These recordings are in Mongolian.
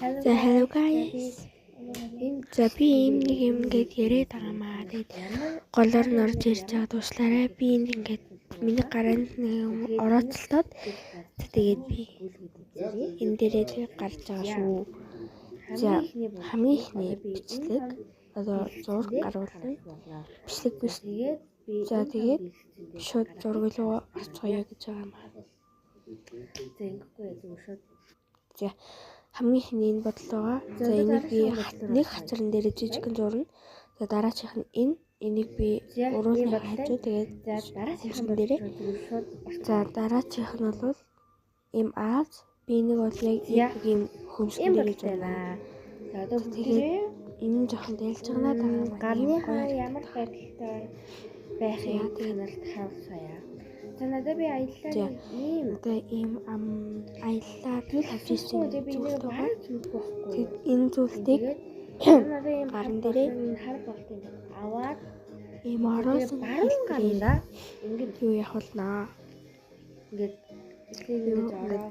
За hello guys. За би нэг юм ингээд яриад байгаамаа. Тэгээд голоор нь орж ирж байгаа дуушлаарай. Би ингээд миний гараанд нэг юм орооцолтоод тэгээд би энэ дээрээ гарч байгаа шүү. За хамгийн ихний бичлэг одоо зураг гаруулна. Бичлэг биш. За тэгээд шууд зураг руу орцгоё гэж байгаа юм аа. За ингэхгүй зүгээр шууд. За хамгийн ихний энэ бодлогоо. За энийг би нэг хацран дээр жижигхэн зурна. За дараачих нь энийг би уруулны хажуу тэгээд дараачих нь дээрээ. За дараачих нь бол им Аз би нэг бол яг ийм хөмсгөн дээр зурна. За одоо тэгээд энэ нь жоохон дэлж байгаа надаа. гарныхаа ямар байдалтай байх юм танарт харуулсаа. За надад би аяллаа ийм аяллаад авч ирсэн зүйл байгаа. Тэгээд энэ зүйлийг гарын дээрээ хар болтын аваад ийм ороосон баруун ингээд юу явуулнаа. Ингээд ороод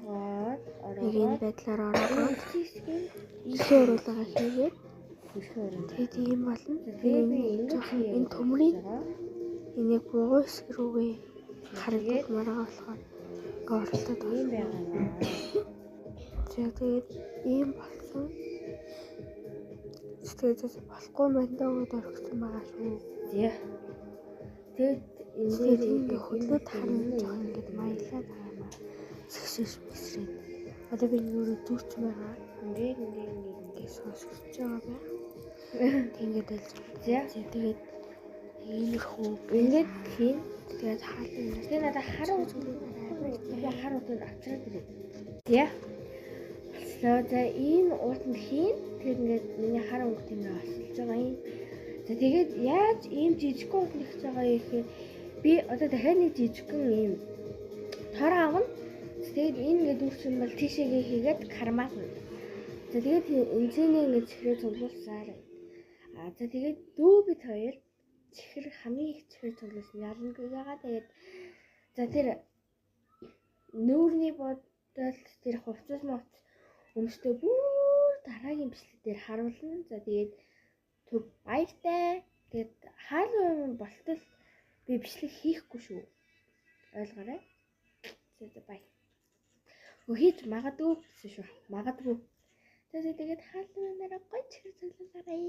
нэг энэ байдлаар ороод зөвшөөрүүлгээ хийгээд тэгээд ийм болно. Энэ төмрийн энийг бугуй хэсэг рүүгээ харагдах маргаа болохоор оролдоод ийм байгаа. За тэгээд ийм болсон. Тэгээд болохгүй мандагууд орхисон байгаа шүү. Тэгээд энэ ингээд хөдлөд харна жоох ингээд маялаад байгаа юм аа. Сэгшиш бисрээд. Одоо би өөрөө зүрч байгаа. Ингээд сонсож байгаа байх. Тэгээд л. За тэгээд иймэрхүү ингээд хийн. Тэгээд хаалт юм. Тэгээд надад хараа үзүүлээ. Би хараа үзээд авчраад ирээ. Тэг. Болслоо. За ийм уутанд хийн. Тэгээд ингээд миний хараа өнгөт юм асуулж байгаа юм. За тэгээд яаж ийм жижиг уут нэгж байгаа юм гэхээр би одоо дахиад нэг жижигхэн ийм тор аавна. Тэгээд энэ ингээд үрчин бол тийшээгээ хийгээд кармаасна. За тэгээд энэний ингээд чихрээ цуглуулсаар. За тэгээд дүү бит хоёр чихэр хамгийн их чихэр цуглуулсан ярна гэгээгаа тэгээд за тэр нүүрний бодол тэр хувцас моц өмсдөө бүр дараагийн бичлэг дээр харуулна. За тэгээд төв баяртай. Тэгээд хаалга болтол би бичлэг хийхгүй шүү. Ойлгоорой. За бай. Хийж магадгүй гэсэн шүү. Магадгүй. Тэгээд хаалга нараа гоё чихэр цуглуулаарай.